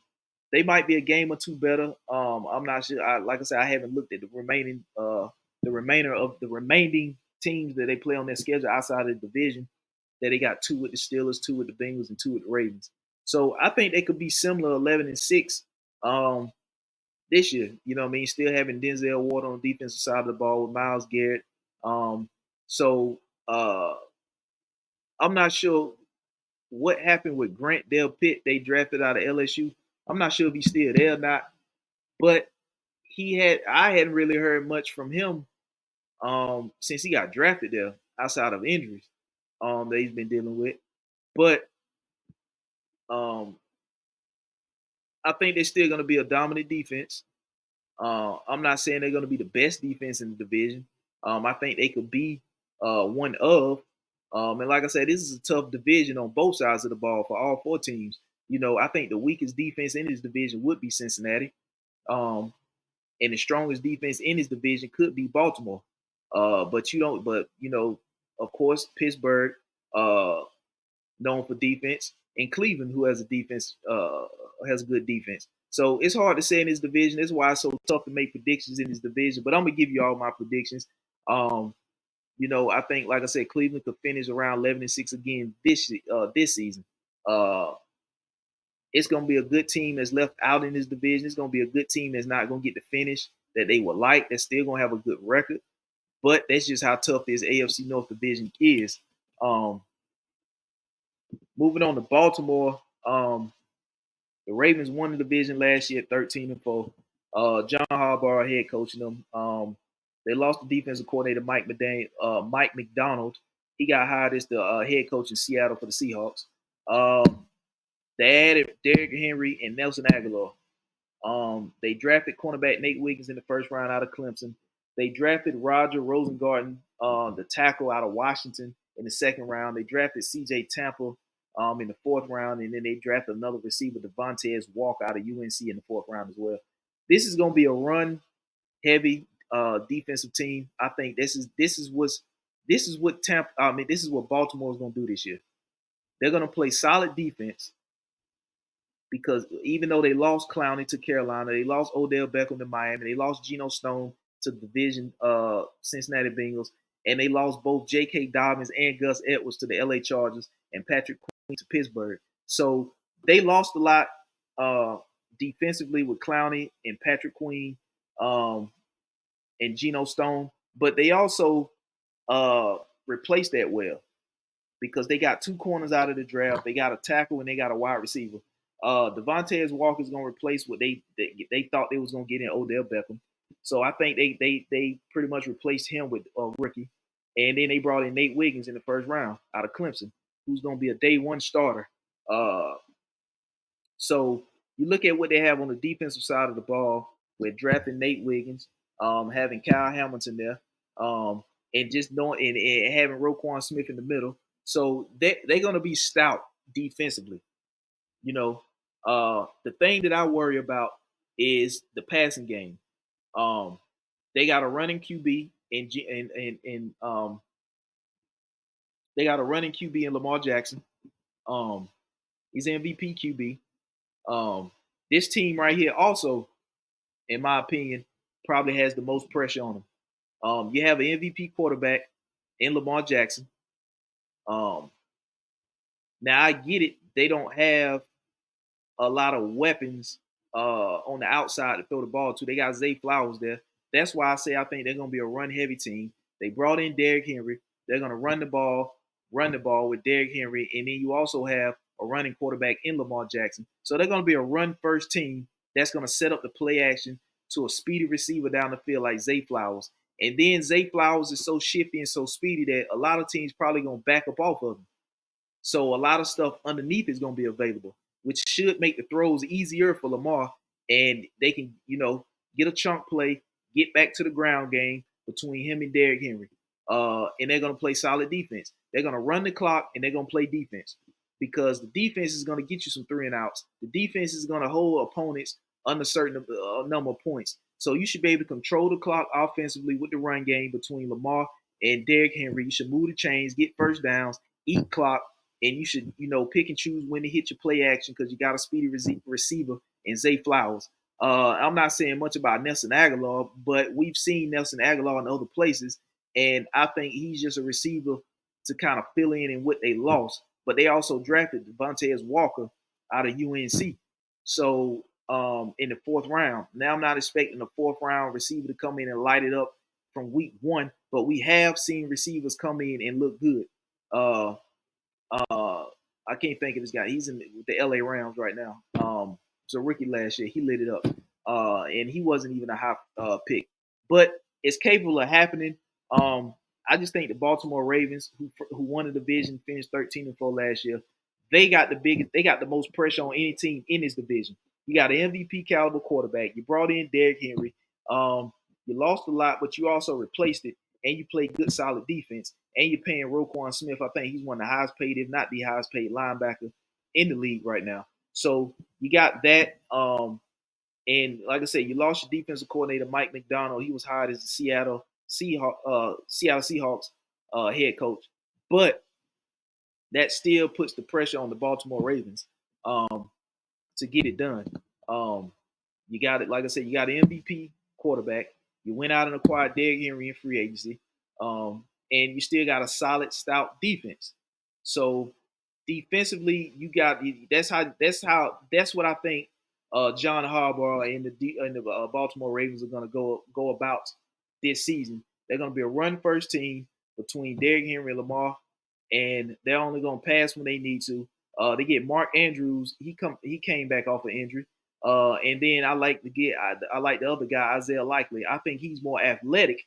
they might be a game or 2 better. I'm not sure. Like I said, I haven't looked at the remainder of the remaining teams that they play on their schedule outside of the division. That they got 2 with the Steelers, 2 with the Bengals, and 2 with the Ravens. So I think they could be similar, 11-6 this year. You know what I mean? Still having Denzel Ward on the defensive side of the ball with Myles Garrett. So I'm not sure what happened with Grant Del Pitt. They drafted out of LSU. I'm not sure if he's still there or not, but I hadn't really heard much from him since he got drafted there outside of injuries that he's been dealing with. But um, I think they're still going to be a dominant defense. I'm not saying they're going to be the best defense in the division. I think they could be one of. And like I said, this is a tough division on both sides of the ball for all four teams. I think the weakest defense in this division would be Cincinnati. Um, and the strongest defense in this division could be Baltimore. But you don't. But of course, Pittsburgh, known for defense, and Cleveland, who has a defense, has a good defense. So it's hard to say in this division. That's why it's so tough to make predictions in this division. But I'm gonna give you all my predictions. Um, I think, like I said, Cleveland could finish around 11-6 again this season. Uh, it's gonna be a good team that's left out in this division. It's gonna be a good team that's not gonna get the finish that they would like. That's still gonna have a good record. But that's just how tough this AFC North division is. Um, Moving on to Baltimore, the Ravens won the division last year, 13-4. John Harbaugh head coaching them. They lost the defensive coordinator Mike McDonald. He got hired as the head coach in Seattle for the Seahawks. They added Derrick Henry and Nelson Aguilar. They drafted cornerback Nate Wiggins in the first round out of Clemson. They drafted Roger Rosengarten, the tackle out of Washington, in the second round. They drafted C.J. Tampa in the fourth round, and then they drafted another receiver, Devontae Walker, out of UNC in the fourth round as well. This is going to be a run-heavy defensive team. I think this is what Tampa. I mean, this is what Baltimore is going to do this year. They're going to play solid defense because even though they lost Clowney to Carolina, they lost Odell Beckham to Miami, they lost Geno Stone to the division Cincinnati Bengals, and they lost both J.K. Dobbins and Gus Edwards to the L.A. Chargers and Patrick Queen to Pittsburgh. So they lost a lot defensively with Clowney and Patrick Queen and Geno Stone, but they also replaced that well because they got two corners out of the draft. They got a tackle and they got a wide receiver. Devontae Walker is going to replace what they thought they was going to get in Odell Beckham. So I think they pretty much replaced him with a rookie. And then they brought in Nate Wiggins in the first round out of Clemson, who's going to be a day one starter. So you look at what they have on the defensive side of the ball with drafting Nate Wiggins, having Kyle Hamilton there, and just knowing and having Roquan Smith in the middle. So they're going to be stout defensively. The thing that I worry about is the passing game. They got a running QB they got a running QB in Lamar Jackson. He's MVP QB. This team right here also, in my opinion, probably has the most pressure on them. You have an MVP quarterback in Lamar Jackson. Now I get it; they don't have a lot of weapons on the outside to throw the ball to. They got Zay Flowers there. That's why I say I think they're going to be a run-heavy team. They brought in Derrick Henry. They're going to run the ball with Derrick Henry, and then you also have a running quarterback in Lamar Jackson. So they're going to be a run-first team that's going to set up the play action to a speedy receiver down the field like Zay Flowers. And then Zay Flowers is so shifty and so speedy that a lot of teams probably going to back up off of him. So a lot of stuff underneath is going to be available, which should make the throws easier for Lamar, and they can, get a chunk play, get back to the ground game between him and Derrick Henry. And they're going to play solid defense. They're going to run the clock, and they're going to play defense because the defense is going to get you some 3 and outs. The defense is going to hold opponents under a certain number of points. So you should be able to control the clock offensively with the run game between Lamar and Derrick Henry. You should move the chains, get first downs, eat clock, and you should, pick and choose when to hit your play action because you got a speedy receiver in Zay Flowers. I'm not saying much about Nelson Aguilar, but we've seen Nelson Aguilar in other places, and I think he's just a receiver to kind of fill in what they lost. But they also drafted Devontae Walker out of UNC. So in the fourth round. Now I'm not expecting a fourth round receiver to come in and light it up from week one, but we have seen receivers come in and look good. I can't think of this guy. He's in the LA Rams right now. It's a rookie last year. He lit it up. And he wasn't even a high pick. But it's capable of happening. I just think the Baltimore Ravens, who won the division, finished 13-4 last year, they got the most pressure on any team in this division You got an MVP caliber quarterback. You brought in Derrick Henry. You lost a lot, but you also replaced it, and you played good, solid defense. And you're paying Roquan Smith. I think he's one of the highest paid, if not the highest paid linebacker in the league right now. So you got that. And like I said, you lost your defensive coordinator, Mike McDonald. He was hired as the Seattle Seahawks head coach. But that still puts the pressure on the Baltimore Ravens to get it done. Um, you got it, like I said, you got an MVP quarterback. You went out and acquired Derrick Henry in free agency, and you still got a solid, stout defense. So defensively, you got that's what I think. John Harbaugh and the Baltimore Ravens are going to go about this season. They're going to be a run first team between Derrick Henry and Lamar, and they're only going to pass when they need to. They get Mark Andrews. He came back off of injury. And then I like the other guy, Isaiah Likely. I think he's more athletic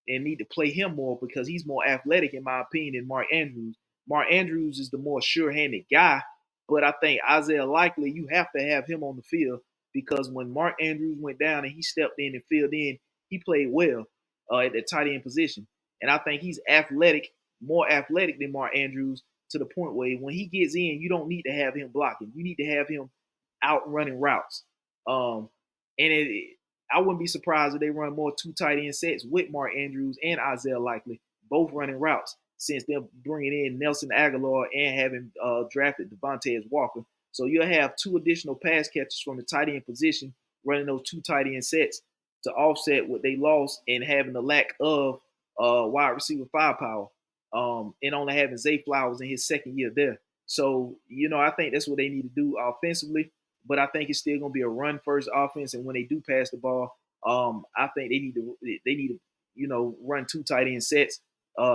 and need to play him more because he's more athletic, in my opinion, than Mark Andrews. Mark Andrews is the more sure-handed guy, but I think Isaiah Likely, you have to have him on the field because when Mark Andrews went down and he stepped in and filled in, he played well at the tight end position. And I think he's athletic, more athletic than Mark Andrews to the point where when he gets in, you don't need to have him blocking. You need to have him out running routes. Um, I wouldn't be surprised if they run more two tight end sets with Mark Andrews and Isaiah Likely, both running routes, since they're bringing in Nelson Aguilar and having drafted Devontae Walker. So you'll have two additional pass catchers from the tight end position running those two tight end sets to offset what they lost and having the lack of wide receiver firepower and only having Zay Flowers in his second year there. So, I think that's what they need to do offensively, but I think it's still going to be a run first offense. And when they do pass the ball, I think they need to run two tight end sets.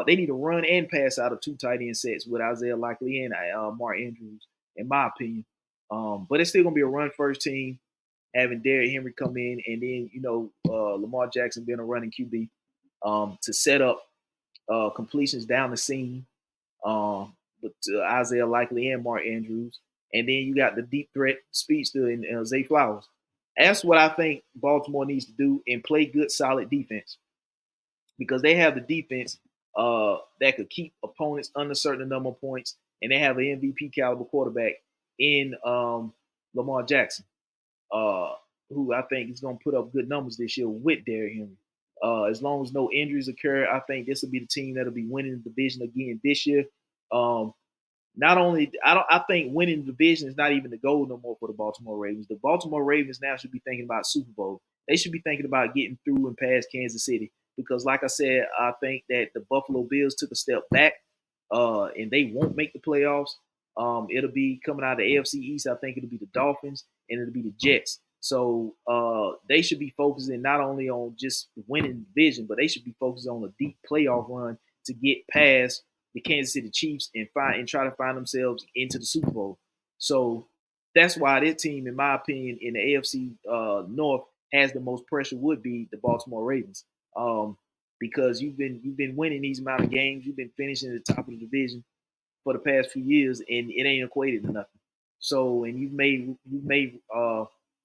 They need to run and pass out of two tight end sets with Isaiah Likely and Mark Andrews, in my opinion. But it's still going to be a run first team, having Derrick Henry come in, and then Lamar Jackson being a running QB to set up completions down the seam with Isaiah Likely and Mark Andrews. And then you got the deep threat speedster in Zay Flowers. That's what I think Baltimore needs to do and play good, solid defense because they have the defense that could keep opponents under a certain number of points, and they have an MVP caliber quarterback in Lamar Jackson, uh, who I think is going to put up good numbers this year with Derrick Henry. As long as no injuries occur, I think this will be the team that'll be winning the division again this year. Um, not only I think winning the division is not even the goal no more for the Baltimore Ravens. The Baltimore Ravens now should be thinking about Super Bowl. They should be thinking about getting through and past Kansas City because, like I said, I think that the Buffalo Bills took a step back, and they won't make the playoffs. It'll be coming out of the AFC East. I think it'll be the Dolphins and it'll be the Jets. So they should be focusing not only on just winning the division, but they should be focusing on a deep playoff run to get past the Kansas City Chiefs and try to find themselves into the Super Bowl. So that's why their team, in my opinion, in the AFC North has the most pressure would be the Baltimore Ravens. Because you've been winning these amount of games, you've been finishing at the top of the division for the past few years, and it ain't equated to nothing. So, and you've made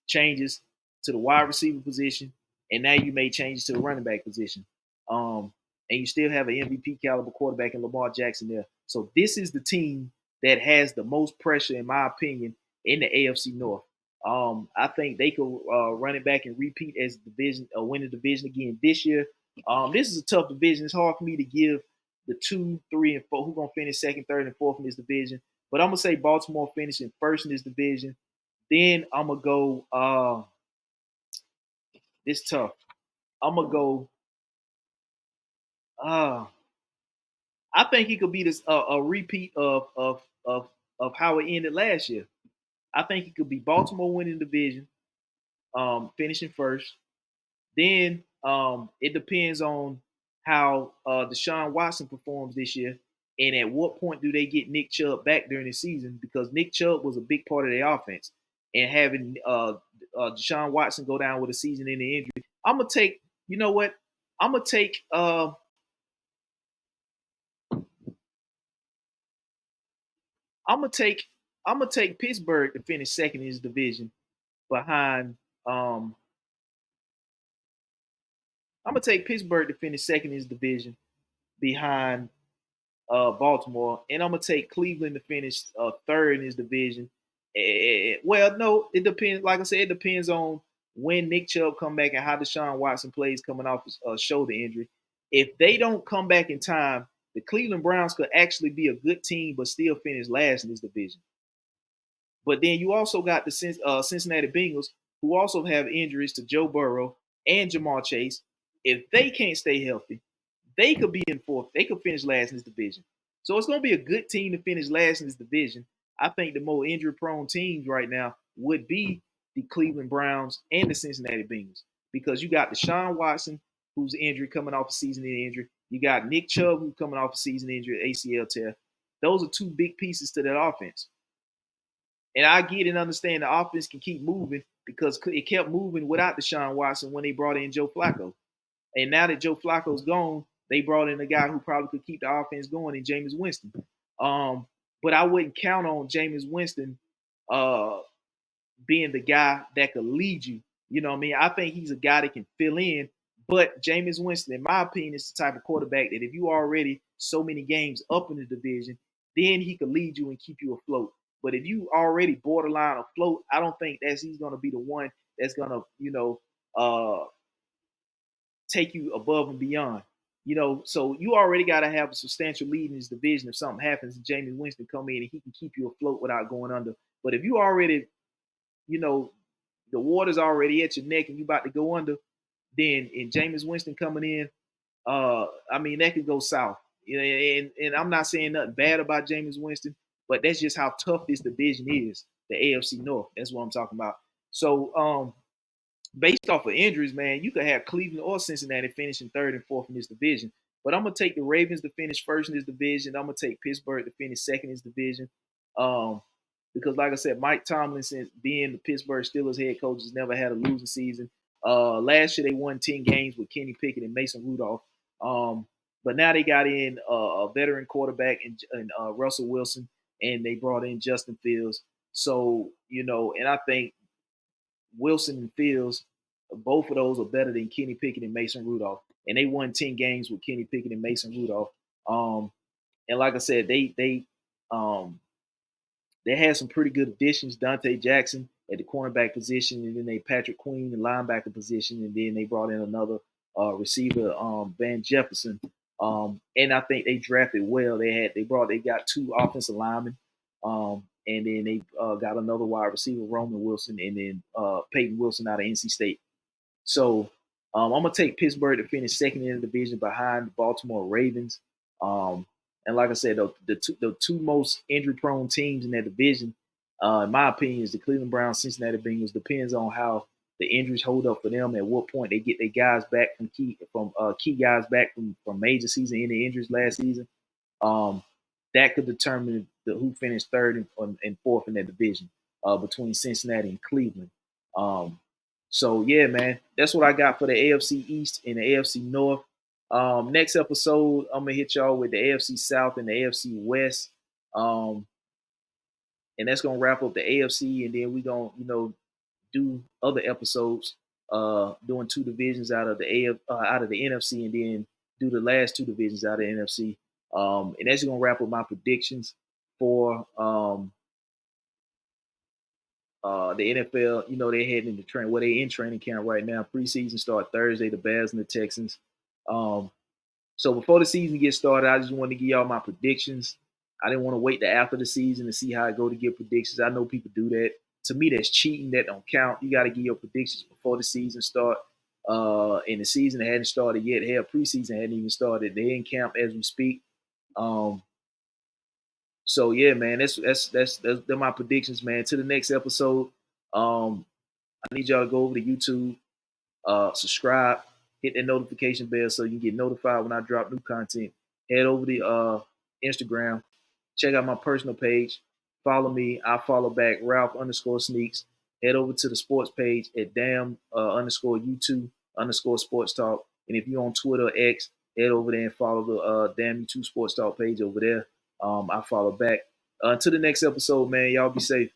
changes to the wide receiver position, and now you made changes to the running back position. And you still have an MVP caliber quarterback in Lamar Jackson there. So this is the team that has the most pressure, in my opinion, in the AFC North. I think they could run it back and repeat as division, win the division again this year. This is a tough division. It's hard for me to give the 2, 3, and 4 who gonna finish second, third, and fourth in this division. But I'm gonna say Baltimore finishing first in this division. Then I'm gonna go. This tough. I'm gonna go. Uh, I think it could be this a repeat of how it ended last year. I think it could be Baltimore winning the division, finishing first. Then it depends on how Deshaun Watson performs this year, and at what point do they get Nick Chubb back during the season? Because Nick Chubb was a big part of their offense, and having Deshaun Watson go down with a season-ending injury, I'm gonna take. You know what? I'm gonna take. I'm gonna take. I'm gonna take Pittsburgh to finish second in his division, behind. I'm gonna take Pittsburgh to finish second in his division behind Baltimore, and I'm gonna take Cleveland to finish third in his division. Well, no, it depends. Like I said, it depends on when Nick Chubb come back and how Deshaun Watson plays coming off a shoulder injury. If they don't come back in time, the Cleveland Browns could actually be a good team, but still finish last in this division. But then you also got the Cincinnati Bengals, who also have injuries to Joe Burrow and Jamar Chase. If they can't stay healthy, they could be in fourth. They could finish last in this division. So it's going to be a good team to finish last in this division. I think the more injury-prone teams right now would be the Cleveland Browns and the Cincinnati Bengals because you got Deshaun Watson, who's injured, coming off a season-ending injury. You got Nick Chubb, who's coming off a season injury, ACL tear. Those are two big pieces to that offense. And I get and understand the offense can keep moving because it kept moving without Deshaun Watson when they brought in Joe Flacco. And now that Joe Flacco's gone, they brought in a guy who probably could keep the offense going in Jameis Winston. But I wouldn't count on Jameis Winston being the guy that could lead you. You know what I mean? I think he's a guy that can fill in. But Jameis Winston, in my opinion, is the type of quarterback that if you already so many games up in the division, then he could lead you and keep you afloat. But if you already borderline afloat, I don't think he's going to be the one that's going to, take you above and beyond. So you already got to have a substantial lead in this division. If something happens, and Jameis Winston come in and he can keep you afloat without going under. But if you already, the water's already at your neck and you about to go under, then and Jameis Winston coming in, that could go south. And I'm not saying nothing bad about Jameis Winston, but that's just how tough this division is, the AFC North. That's what I'm talking about. So based off of injuries, man, you could have Cleveland or Cincinnati finishing third and fourth in this division. But I'm gonna take the Ravens to finish first in this division. I'm gonna take Pittsburgh to finish second in this division. Because like I said, Mike Tomlin, since being the Pittsburgh Steelers head coach, has never had a losing season. Last year they won 10 games with Kenny Pickett and Mason Rudolph. But now they got in a veteran quarterback in Russell Wilson, and they brought in Justin Fields. So, and I think Wilson and Fields, both of those are better than Kenny Pickett and Mason Rudolph. And they won 10 games with Kenny Pickett and Mason Rudolph. And like I said, they had some pretty good additions. Dante Jackson at the cornerback position, and then they Patrick Queen the linebacker position, and then they brought in another receiver, Van Jefferson. And I think they drafted well. They got two offensive linemen, and then they got another wide receiver, Roman Wilson, and then Peyton Wilson out of NC State. So I'm gonna take Pittsburgh to finish second in the division behind the Baltimore Ravens. And like I said, the two most injury-prone teams in that division, in my opinion, is the Cleveland Browns, Cincinnati Bengals. Depends on how the injuries hold up for them. At what point they get their guys back from key guys back from major season-ending injuries last season. That could determine who finished third and fourth in that division between Cincinnati and Cleveland. So yeah, man, that's what I got for the AFC East and the AFC North. Next episode, I'm gonna hit y'all with the AFC South and the AFC West. And that's gonna wrap up the AFC, and then we gonna, do other episodes, doing two divisions out of the NFC, and then do the last two divisions out of the NFC. And that's gonna wrap up my predictions for the NFL. They're heading into training. Well, they're in training camp right now. Preseason start Thursday. The Bears and the Texans. So before the season gets started, I just wanted to give y'all my predictions. I didn't want to wait to after the season to see how it go to give predictions. I know people do that. To me, that's cheating. That don't count. You got to give your predictions before the season start. And the season hadn't started yet. Hell, preseason hadn't even started. They're in camp as we speak. So yeah, man, they're my predictions, man. To the next episode, I need y'all to go over to YouTube, subscribe, hit that notification bell so you can get notified when I drop new content. Head over to Instagram, check out my personal page, follow me. I follow back Ralph_Sneaks. Head over to the sports page at Damn _You Too _Sportstalk. And if you're on Twitter or X, head over there and follow the Damn You Too Sportstalk page over there. I follow back. Until the next episode, man, y'all be safe.